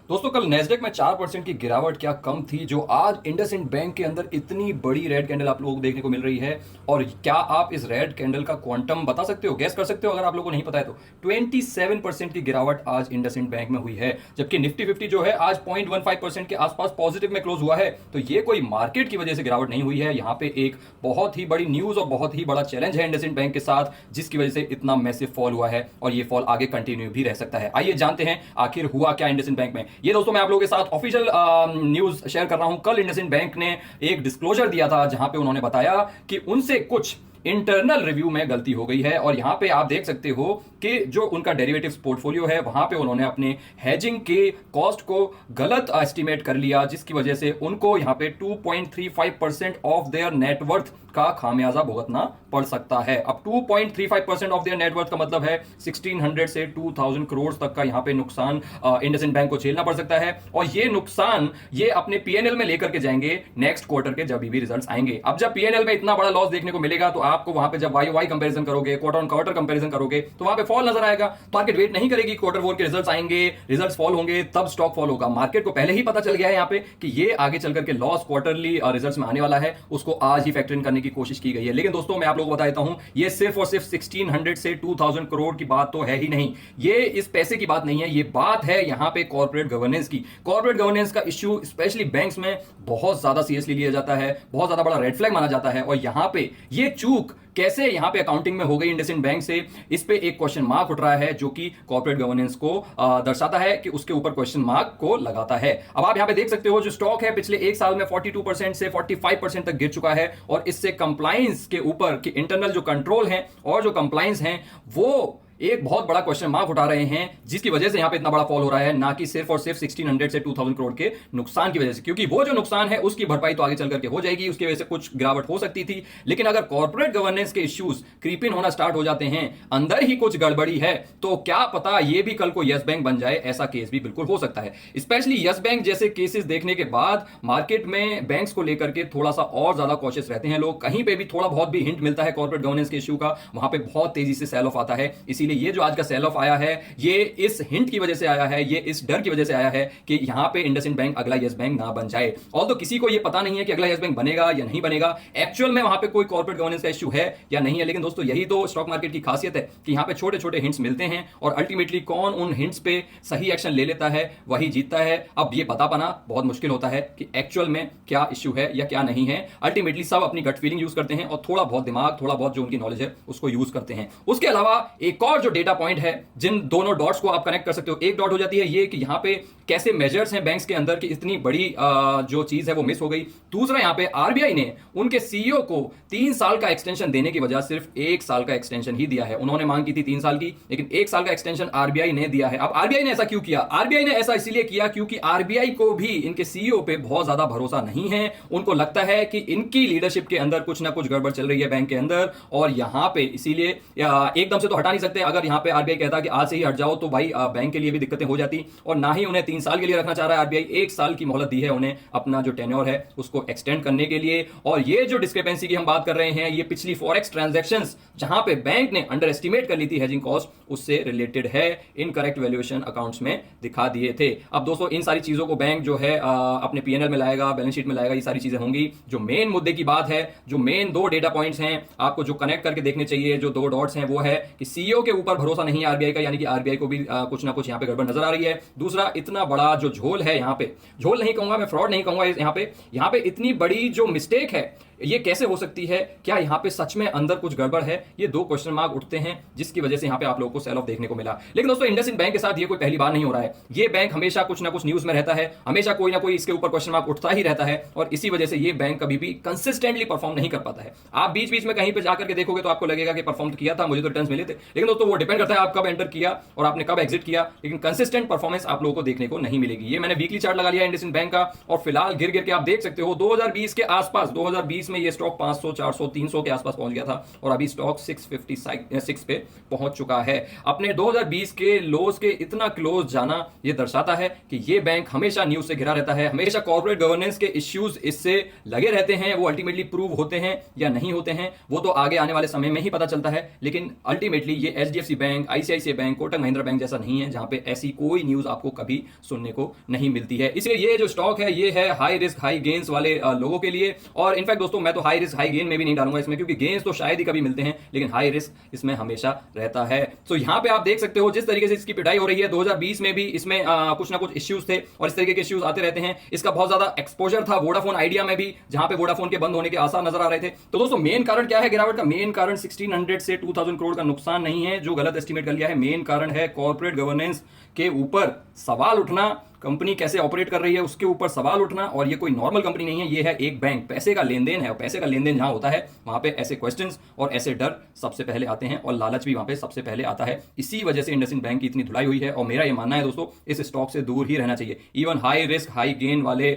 दोस्तों कल नैस्डैक में 4% की गिरावट क्या कम थी जो आज इंडसइंड बैंक के अंदर इतनी बड़ी रेड कैंडल आप लोगों को देखने को मिल रही है। और क्या आप इस रेड कैंडल का क्वांटम बता सकते हो, गैस कर सकते हो? अगर आप लोगों को नहीं पता है तो 27% की गिरावट आज इंडसइंड बैंक में हुई है, जबकि निफ्टी 50 जो है आज 0.15% के आसपास पॉजिटिव में क्लोज हुआ है। तो ये कोई मार्केट की वजह से गिरावट नहीं हुई है, यहाँ पे एक बहुत ही बड़ी न्यूज और बहुत ही बड़ा चैलेंज है इंडसइंड बैंक के साथ, जिसकी वजह से इतना मैसिव फॉल हुआ है और ये फॉल आगे कंटिन्यू भी रह सकता है। आइए जानते हैं आखिर हुआ क्या इंडसइंड बैंक में। ये दोस्तों मैं आप लोगों के साथ ऑफिशियल न्यूज शेयर कर रहा हूं। कल इंडसइंड बैंक ने एक डिस्क्लोजर दिया था जहां पे उन्होंने बताया कि उनसे कुछ इंटरनल रिव्यू में गलती हो गई है। और यहां पे आप देख सकते हो कि जो उनका डेरिवेटिव्स पोर्टफोलियो है वहां पे उन्होंने अपने हेजिंग के कॉस्ट को गलत एस्टिमेट कर लिया, जिसकी वजह से उनको यहां पे 2.35% ऑफ देयर नेटवर्थ का खामियाजा भुगतना पड़ सकता है। अब 2.35% ऑफ देयर नेटवर्थ का मतलब है 1600 से 2000 करोड़ तक का यहां पे नुकसान इंडसइंड बैंक को झेलना पड़ सकता है। और ये नुकसान ये अपने पीएनएल में लेकर के जाएंगे नेक्स्ट क्वार्टर के जब भी रिजल्ट्स आएंगे। अब जब पीएनएल में इतना बड़ा लॉस देखने को मिलेगा तो आपको वहां पे जब वाई वाई कंपैरिजन करोगे, क्वार्टर ऑन क्वार्टर कंपैरिजन करोगे तो वहां पे फॉल नजर आएगा। मार्केट वेट नहीं करेगी, क्वार्टर फोर के रिजल्ट्स आएंगे, रिजल्ट्स फॉल होंगे, तब स्टॉक फॉल होगा। मार्केट को पहले ही पता चल गया है यहाँ पे कि ये आगे चल करके लॉस क्वार्टरली रिजल्ट्स में आने वाला है, उसको आज ही फैक्टर इन करने की कोशिश की गई है। लेकिन दोस्तों मैं आप लोगों को बता देता हूं, ये सिर्फ और सिर्फ 1600 से 2000 करोड़ की बात तो है ही नहीं। ये इस पैसे की बात नहीं है, ये बात है यहाँ पे कॉर्पोरेट गवर्नेंस की। कॉर्पोरेट गवर्नेंस का इश्यू स्पेशली बैंक्स में बहुत ज्यादा सीरियसली लिया जाता है, बहुत ज्यादा बड़ा रेड फ्लैग माना जाता है। और यहाँ पे ये चूक कैसे यहां पे अकाउंटिंग में हो गई इंडसइंड बैंक से, इस पे एक क्वेश्चन मार्क उठ रहा है, जो कि कॉर्पोरेट गवर्नेंस को दर्शाता है कि उसके ऊपर क्वेश्चन मार्क को लगाता है। अब आप यहां पे देख सकते हो जो स्टॉक है पिछले एक साल में 42% से 45% तक गिर चुका है। और इससे कंप्लायंस के ऊपर कि इंटरनल जो कंट्रोल है और जो कंप्लायंस है वो एक बहुत बड़ा क्वेश्चन मार्क उठा रहे हैं, जिसकी वजह से यहां पे इतना बड़ा फॉल हो रहा है, ना कि सिर्फ और सिर्फ 1600 से 2000 करोड़ के नुकसान की वजह से। क्योंकि वो जो नुकसान है उसकी भरपाई तो आगे चल करके हो जाएगी, उसकी वजह से कुछ गिरावट हो सकती थी। लेकिन अगर कॉर्पोरेट गवर्नेंस के इश्यूज क्रीप इन होना स्टार्ट हो जाते हैं, अंदर ही कुछ गड़बड़ी है, तो क्या पता ये भी कल को यस बैंक बन जाए। ऐसा केस भी बिल्कुल हो सकता है। स्पेशली यस बैंक जैसे केसेस देखने के बाद मार्केट में बैंक्स को लेकर के थोड़ा सा और ज्यादा कॉशियस रहते हैं लोग। कहीं पे भी थोड़ा बहुत भी हिंट मिलता है कॉर्पोरेट गवर्नेंस के इश्यू का, वहां पे बहुत तेजी से सेल ऑफ आता है। इसीलिए ये जो आज का सेल ऑफ आया है, ये इस हिंट की वजह से आया है, ये इस डर की वजह से आया है कि यहां पे इंडसइंड बैंक अगला यस बैंक ना बन जाए। ऑल्दो किसी को ये पता नहीं है कि अगला यस बैंक बनेगा या नहीं बनेगा, एक्चुअल में वहां पे कोई कॉर्पोरेट गवर्नेंस का इश्यू है या नहीं है। लेकिन दोस्तों यही तो स्टॉक मार्केट की खासियत है कि यहां पे छोटे छोटे हिंट्स मिलते हैं और अल्टीमेटली कौन उन हिंट्स पे सही एक्शन ले लेता है वही जीतता है। अब ये बता पाना बहुत मुश्किल होता है कि एक्चुअल में क्या इश्यू है या क्या नहीं है। अल्टीमेटली सब अपनी गट फीलिंग यूज करते हैं और थोड़ा बहुत दिमाग, थोड़ा बहुत जो उनकी नॉलेज है उसको यूज करते हैं। उसके अलावा एक और जो डेटा पॉइंट है, जिन दोनों डॉट्स को आप कनेक्ट कर सकते हो, एक डॉट हो जाती है ये कि यहां पे कैसे मेजर्स हैं बैंक्स के अंदर की इतनी बड़ी जो चीज है वो मिस हो गई। दूसरा यहां पे आरबीआई ने उनके सीईओ को 3 साल का एक्सटेंशन देने की वजह सिर्फ 1 साल का एक्सटेंशन ही दिया है। उन्होंने मांग की थी 3 साल की, लेकिन 1 साल का एक्सटेंशन आरबीआई ने दिया है। अब आरबीआई ने ऐसा क्यों किया? आरबीआई ने ऐसा इसलिए किया क्योंकि आरबीआई को भी इनके सीईओ पे बहुत ज्यादा भरोसा नहीं है। उनको लगता है कि इनकी लीडरशिप के अंदर कुछ ना कुछ गड़बड़ चल रही है बैंक के अंदर, और यहां पे इसीलिए एकदम से तो हटा नहीं सकते। अगर यहां पे आरबीआई कहता कि आज से ही हट जाओ तो भाई बैंक के लिए भी दिक्कतें हो जाती। और ना ही उन्हें 3 साल के लिए रखना चाह रहा है आरबीआई, 1 साल की मोहलत दी है उन्हें अपना जो टेन्योर है उसको एक्सटेंड करने के लिए। और ये जो डिस्क्रिपेंसी की हम बात कर रहे हैं, ये पिछली फॉरेक्स ट्रांजैक्शंस जहां पे बैंक ने अंडर एस्टिमेट कर ली थी हेजिंग कॉस्ट, उससे रिलेटेड है। इनकरेक्ट वैल्यूएशन अकाउंट्स में दिखा दिए थे। अब दोस्तों इन सारी चीजों को बैंक जो है अपने पीएनएल में लाएगा, बैलेंस शीट में लाएगा, ये सारी चीजें होंगी। जो मेन मुद्दे की बात है, जो मेन 2 डेटा पॉइंट्स हैं आपको जो कनेक्ट करके देखने चाहिए, जो 2 डॉट्स हैं, वो है कि सीईओ के ऊपर भरोसा नहीं है आरबीआई का, यानी कि आरबीआई को भी कुछ ना कुछ यहाँ पे गड़बड़ नजर आ रही है। दूसरा, इतना बड़ा जो झोल है यहाँ पे, झोल नहीं कहूंगा मैं, फ्रॉड नहीं कहूंगा, यहाँ पे इतनी बड़ी जो मिस्टेक है ये कैसे हो सकती है? क्या यहाँ पे सच में अंदर कुछ गड़बड़ है? ये 2 क्वेश्चन मार्क उठते हैं, जिसकी वजह से यहाँ पे आप लोगों को सेल ऑफ देखने को मिला। लेकिन दोस्तों इंडसइंड बैंक के साथ ये कोई पहली बार नहीं हो रहा है। ये बैंक हमेशा कुछ ना कुछ न्यूज में रहता है, हमेशा कोई ना कोई इसके ऊपर क्वेश्चन मार्क उठता ही रहता है, और इसी वजह से ये बैंक कभी भी कंसिस्टेंटली परफॉर्म नहीं कर पाता है। आप बीच बीच में कहीं पर जाकर के देखोगे तो आपको लगेगा कि परफॉर्म तो किया था, मुझे तो रिटर्न्स मिले थे, लेकिन दोस्तों वो डिपेंड करता है आप कब एंटर किया और आपने कब एग्जिट किया। लेकिन कंसिस्टेंट परफॉर्मेंस आप लोगों को देखने को नहीं मिलेगी। ये मैंने वीकली चार्ट लगा लिया इंडसइंड बैंक का, और फिलहाल गिर गिर के आप देख सकते हो 2020 के आसपास, 2020 2020 में ये स्टॉक 500, 400, 300 के आसपास पहुंच गया था और अभी स्टॉक 656 पे पहुंच चुका है। अपने 2020 के लोज के इतना क्लोज जाना ये दर्शाता है कि ये बैंक हमेशा न्यूज से घिरा रहता है, हमेशा कॉर्पोरेट गवर्नेंस के इश्यूज इससे लगे रहते हैं। वो अल्टीमेटली प्रूव होते हैं या नहीं होते हैं वो तो आगे आने वाले समय में ही पता चलता है, लेकिन अल्टीमेटली ये HDFC bank, ICICI bank, Kotak Mahindra bank जैसा नहीं है जहां पे ऐसी कोई न्यूज आपको कभी सुनने को नहीं मिलती है। इसलिए ये जो स्टॉक है ये है हाई रिस्क हाई गेन्स वाले लोगों के लिए। और इनफैक्ट दोस्तों मैं तो हाई रिस्क हाई गेन में भी नहीं डालूंगा इसमें, क्योंकि गेन्स तो शायद ही कभी मिलते हैं, लेकिन हाई रिस्क इसमें हमेशा रहता है। तो यहां पे आप देख सकते हो जिस तरीके से इसकी पिटाई हो रही है, 2020 में भी इसमें कुछ ना कुछ इश्यूज थे और इस तरीके के इश्यूज आते रहते हैं। इसका बहुत ज्यादा एक्सपोजर था वोडाफोन आइडिया में भी, जहां पे वोडाफोन के बंद होने के आसार नजर आ रहे थे। तो दोस्तों मेन कारण क्या है गिरावट का? मेन कारण 1600 से 2000 करोड़ का नुकसान नहीं है जो गलत एस्टिमेट कर लिया है। मेन कारण है कॉर्पोरेट गवर्नेंस के ऊपर सवाल उठना, कंपनी कैसे ऑपरेट कर रही है उसके ऊपर सवाल उठना। और ये कोई नॉर्मल कंपनी नहीं है, ये है एक बैंक, पैसे का लेन देन है और पैसे का लेन देन जहां होता है वहां पे ऐसे क्वेश्चंस और ऐसे डर सबसे पहले आते हैं और लालच भी वहां पे सबसे पहले आता है। इसी वजह से इंडसइंड बैंक की इतनी धुलाई हुई है और मेरा ये मानना है दोस्तों इस स्टॉक से दूर ही रहना चाहिए। Even high risk high gain वाले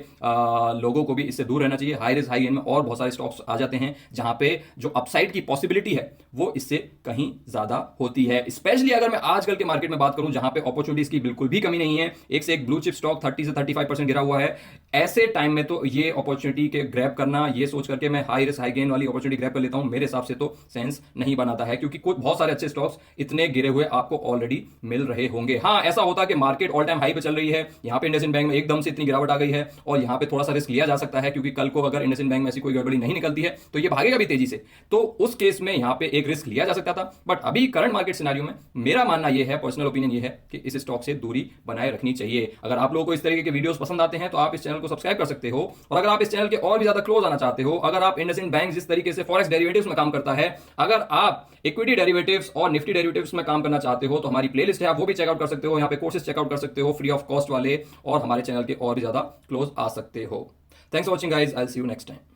लोगों को भी इससे दूर रहना चाहिए। हाई रिस्क हाई गेन में और बहुत सारे स्टॉक्स आ जाते हैं जहां पे जो अपसाइड की पॉसिबिलिटी है वो इससे कहीं ज्यादा होती है। स्पेशली अगर मैं आजकल के मार्केट में बात करूं जहां पे अपॉर्चुनिटीज की बिल्कुल भी कमी नहीं है, एक से एक ब्लू चिप स्टॉक 30 से 35% गिरा हुआ है, ऐसे टाइम में तो ये अपॉर्चुनिटी के ग्रैब करना, ये सोच करके मैं हाई रिस्क हाई गेन वाली अपॉर्चुनिटी ग्रैब कर लेता हूं, मेरे हिसाब से तो सेंस नहीं बनाता है, क्योंकि कुछ बहुत सारे अच्छे स्टॉक्स इतने गिरे हुए आपको ऑलरेडी मिल रहे होंगे। हाँ ऐसा होता कि मार्केट ऑल टाइम हाई पे चल रही है, यहां पे इंडसइंड बैंक में एकदम से इतनी गिरावट आ गई है और यहां पे थोड़ा सा रिस्क लिया जा सकता है, क्योंकि कल को अगर इंडसइंड बैंक में ऐसी कोई गड़बड़ी नहीं निकलती है तो ये भागेगा भी तेजी से, तो उस केस में यहां पे एक रिस्क लिया जा सकता था। बट अभी करंट मार्केट सिनेरियो में मेरा मानना यह है, पर्सनल ओपिनियन ये है कि इस स्टॉक से दूरी बनाए रखनी चाहिए। अगर आप लोगों को इस तरीके के वीडियोस पसंद आते हैं तो आप इस चैनल को सब्सक्राइब कर सकते हो, और अगर आप इस चैनल के और भी ज्यादा क्लोज आना चाहते हो, अगर आप इंडसइंड बैंक जिस तरीके से फॉरेक्स डेरिवेटिव्स में काम करता है, अगर आप इक्विटी डेरिवेटिव्स और निफ्टी डेरिवेटिव्स में काम करना चाहते हो तो हमारी प्लेलिस्ट है, आप वो भी चेकआउट कर सकते हो। यहाँ पे कोर्सेज चेकआउट कर सकते हो फ्री ऑफ कॉस्ट वाले, और हमारे चैनल के और भी ज्यादा क्लोज आ सकते हो। Thanks for watching guys, I will see you next time.